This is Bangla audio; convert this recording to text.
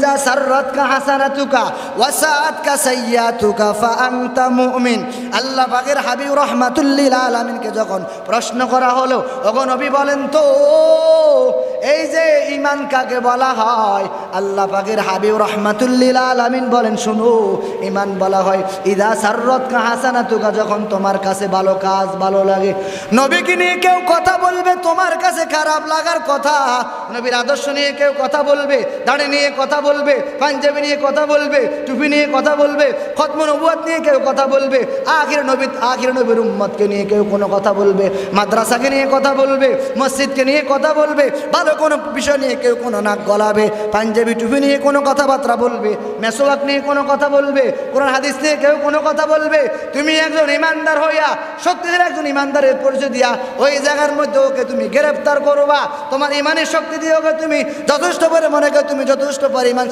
ইযা সাররাতকা হাসানাতুকা ওয়া সাআতকা সাইয়্যাতুকা ফাআনতা মুমিন। আল্লাহ পাকের হাবিব রাহমাতুল লিল আলামিনকে যখন প্রশ্ন করা হলো, ওগো নবী বলেন তো এই যে ঈমান কাকে বলা হয়? আল্লাহ পাকের হাবিব রাহমাতুল লিল আলামিন বলেন, শুনো, ঈমান বলা হয় ইযা সাররাতকা হাসানাতুকা, যখন তোমার কাছে ভালো কাজ ভালো লাগে। নবীকে নিয়ে কেউ কথা বলবে, তোমার কাছে খারাপ লাগার কথা। নবীর আদর্শ নিয়ে কেউ কথা বলবে, দাড়ি নিয়ে কথা বলবে, পাঞ্জাবি নিয়ে কথা বলবে, টুপি নিয়ে কথা বলবে, খতমে নবুয়ত নিয়ে কেউ কথা বলবে, আখির নবীর উম্মতকে নিয়ে কেউ কোনো কথা বলবে, মাদ্রাসাকে নিয়ে কথা বলবে, মসজিদকে নিয়ে কথা বলবে, ভালো কোনো বিষয় নিয়ে কেউ কোনো নাক গলাবে, পাঞ্জাবি টুপি নিয়ে কোনো কথাবার্তা বলবে, মেসওয়াক নিয়ে কোনো কথা বলবে, কোরআন হাদিস নিয়ে কেউ কোনো কথা বলবে। তুমি একজন ইমানদার হইয়া, সত্যিকার একজন ইমানদারের পরিচয় দিয়া ওই জায়গার মধ্যে ওকে তুমি গ্রেফতার করবা। তোমার ইমানের শক্তি দিয়ে ওকে তুমি যথেষ্ট পরিমাণে তুমি যথেষ্ট পরিমাণ